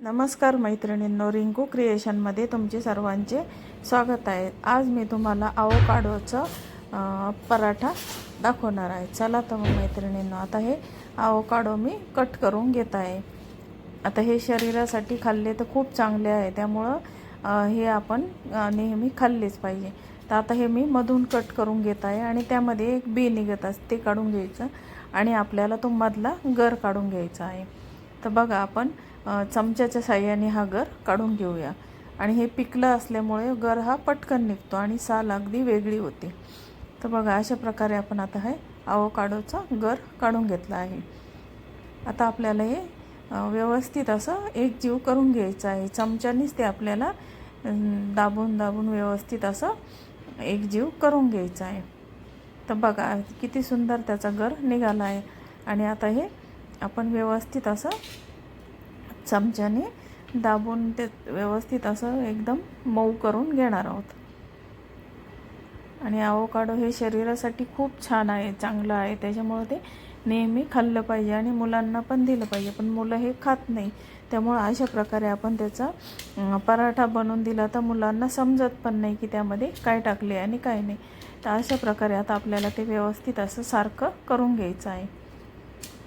नमस्कार मैत्रिणींनो, रिंकू क्रिएशनमध्ये तुमचे सर्वांचे स्वागत आहे। आज मी तुम्हाला आवोकाडोचा पराठा दाखवणार आहे। चला तर मग मैत्रिणींनो, आता हे आवोकाडो मी कट करून घेत आहे। आता हे शरीरासाठी खाल्ले तर खूप चांगले आहे, त्यामुळं हे आपण नेहमी खाल्लेच पाहिजे। तर आता हे मी मधून कट करून घेत आहे आणि त्यामध्ये एक बी निघत असते, ते काढून घ्यायचं आणि आपल्याला तो मधला गर काढून घ्यायचा आहे। तर बघा, आपण चमच्याच्या साहाय्याने हा गर काढून घेऊया। आणि हे पिकलं असल्यामुळे गर हा पटकन निघतो आणि साल अगदी वेगळी होते। तर बघा, अशा प्रकारे आपण आता हे आवोकाडोचा गर काढून घेतला आहे। आता आपल्याला हे व्यवस्थित असं एकजीव करून घ्यायचं आहे। चमच्यानीच ते आपल्याला दाबून दाबून व्यवस्थित असं एकजीव करून घ्यायचं आहे। तर बघा, किती सुंदर त्याचा गर निघाला आहे। आणि आता हे आपण व्यवस्थित असं चमच्याने दाबून ते व्यवस्थित असं एकदम मऊ करून घेणार आहोत। आणि आवोकाडो हे शरीरासाठी खूप छान आहे, चांगलं आहे, त्याच्यामुळे ते नेहमी खाल्लं पाहिजे आणि मुलांना पण दिलं पाहिजे। पण मुलं हे खात नाही, त्यामुळे अशा प्रकारे आपण त्याचा पराठा बनवून दिला तर मुलांना समजत पण नाही की त्यामध्ये काय टाकले आणि काय नाही। तर अशा प्रकारे आता आपल्याला ते व्यवस्थित असं सारखं करून घ्यायचं आहे।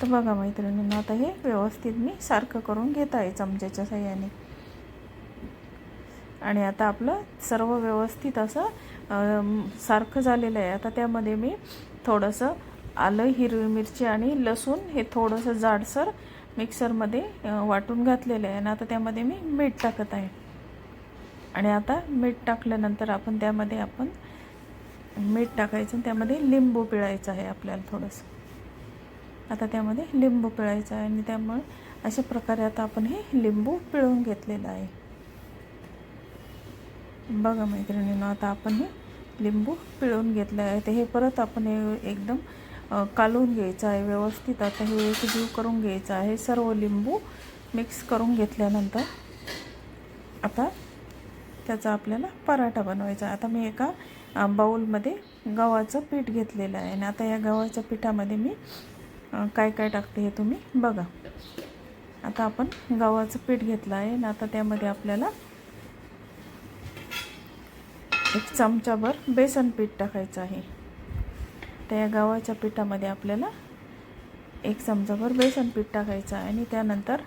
तर बघा मैत्रिणींनो, आता हे व्यवस्थित मी सारखं करून घेत आहे चमच्याच्या साहाय्याने। आणि आता आपलं सर्व व्यवस्थित असं सारखं झालेलं आहे। आता त्यामध्ये मी थोडंसं आलं, हिरवी मिरची आणि लसूण हे थोडंसं जाडसर मिक्सरमध्ये वाटून घातलेलं आहे। आणि आता त्यामध्ये मी मीठ टाकत आहे। आणि आता मीठ टाकल्यानंतर आपण त्यामध्ये मीठ टाकायचं, त्यामध्ये लिंबू पिळायचं आहे आपल्याला थोडंसं। आता त्यामध्ये लिंबू पिळायचं आहे आणि त्यामुळे अशा प्रकारे आता आपण हे लिंबू पिळून घेतलेलं आहे। बघा मैत्रिणींनो, आता आपण हे लिंबू पिळून घेतलं आहे। तर हे परत आपण एकदम कालवून घ्यायचं आहे व्यवस्थित। आता हे एकजीव करून घ्यायचं आहे। सर्व लिंबू मिक्स करून घेतल्यानंतर आता त्याचा आपल्याला पराठा बनवायचा। आता मी एका बाउलमध्ये गव्हाचं पीठ घेतलेलं आहे आणि आता या गव्हाच्या पिठामध्ये मी काय काय टाकते हे तुम्ही बघा। आता आपण गव्हाचं पीठ घेतलं आहे आणि आता त्यामध्ये आपल्याला एक चमचाभर बेसन पीठ टाकायचं आहे। त्या गव्हाच्या पिठामध्ये आपल्याला एक चमचाभर बेसन पीठ टाकायचं आहे आणि त्यानंतर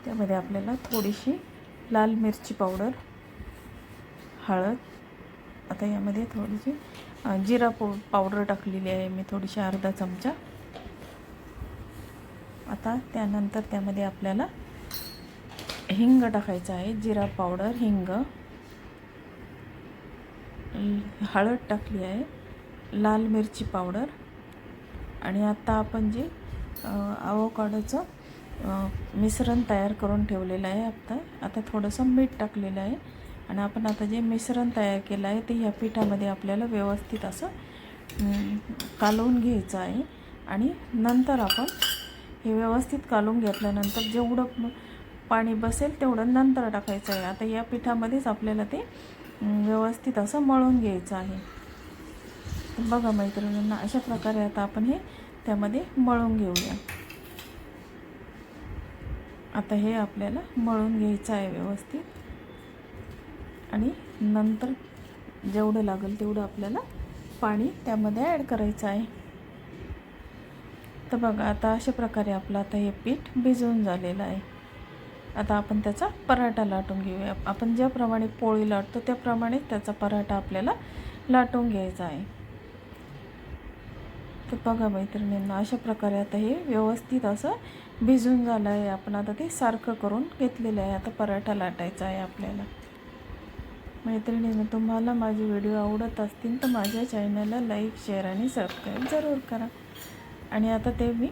त्यामध्ये आपल्याला थोडीशी लाल मिरची पावडर, हळद, आता यामध्ये थोडीशी जिरा पावडर टाकलेली आहे मी, थोडीशी अर्धा चमचा। आता त्यानंतर त्यामध्ये आपल्याला हिंग टाकायचं आहे, जिरा पावडर, हिंग, हळद टाकली आहे, लाल मिरची पावडर। आणि आता आपण जे आवोकाडोचं मिश्रण तयार करून ठेवलेलं आहे, आता थोडंसं मीठ टाकलेलं आहे। आणि आपण आता जे मिश्रण तयार केलं आहे ते ह्या पिठामध्ये आपल्याला व्यवस्थित असं कालवून घ्यायचं आहे। आणि नंतर आपण हे व्यवस्थित कालवून घेतल्यानंतर जेवढं पाणी बसेल तेवढं नंतर टाकायचं आहे। आता या पिठामध्येच आपल्याला ते व्यवस्थित असं मळून घ्यायचं आहे। बघा मैत्रिणींना, अशा प्रकारे आता आपण हे त्यामध्ये मळून घेऊया। आता हे आपल्याला मळून घ्यायचं आहे व्यवस्थित आणि नंतर जेवढं लागेल तेवढं आपल्याला पाणी त्यामध्ये ॲड करायचं आहे। तर बघा, आता अशा प्रकारे आपलं आता हे पीठ भिजवून झालेलं आहे। आता आपण त्याचा पराठा लाटून घेऊया। आपण ज्याप्रमाणे पोळी लाटतो त्याप्रमाणे त्याचा पराठा आपल्याला लाटून घ्यायचा आहे। तर बघा मैत्रिणींना, अशा प्रकारे आता हे व्यवस्थित असं भिजून झालं आहे। आपण आता ते सारखं करून घेतलेलं आहे। आता पराठा लाटायचा आहे आपल्याला। मैत्रिणींनो, तुम्हाला माझे व्हिडिओ आवडत असतील तर माझ्या चॅनलला लाईक, शेअर आणि सबस्क्राईब जरूर करा। आणि आता ते मी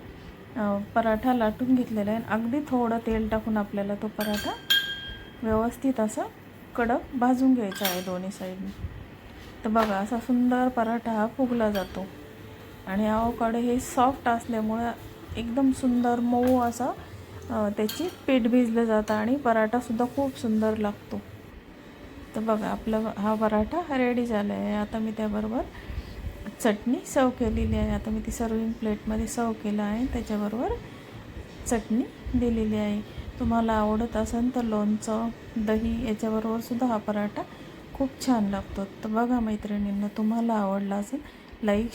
पराठा लाटून घेतलेला आहे। अगदी थोडं तेल टाकून आपल्याला तो पराठा व्यवस्थित असं कडक भाजून घ्यायचा आहे दोन्ही साईडने। तर बघा, असा सुंदर पराठा हा फुगला जातो। आणि आवोकाडो हे सॉफ्ट असल्यामुळे एकदम सुंदर मऊ असा त्याची पीठ भिजलं जातं आणि पराठासुद्धा खूप सुंदर लागतो। तर बघा, आपला हा पराठा रेडी झाला आहे। आता मी त्याबरोबर चटणी सर्व केलेली आहे. आता मी ती सर्विंग प्लेटमध्ये सर्व केलं आहे. त्याच्याबरोबर चटणी दिलेली आहे. तुम्हाला आवडत असेल तर लोणचं, दही याच्याबरोबर सुद्धा हा पराठा खूप छान लागतो. तर बघा मैत्रिणींनो, तुम्हाला आवडला असेल लाईक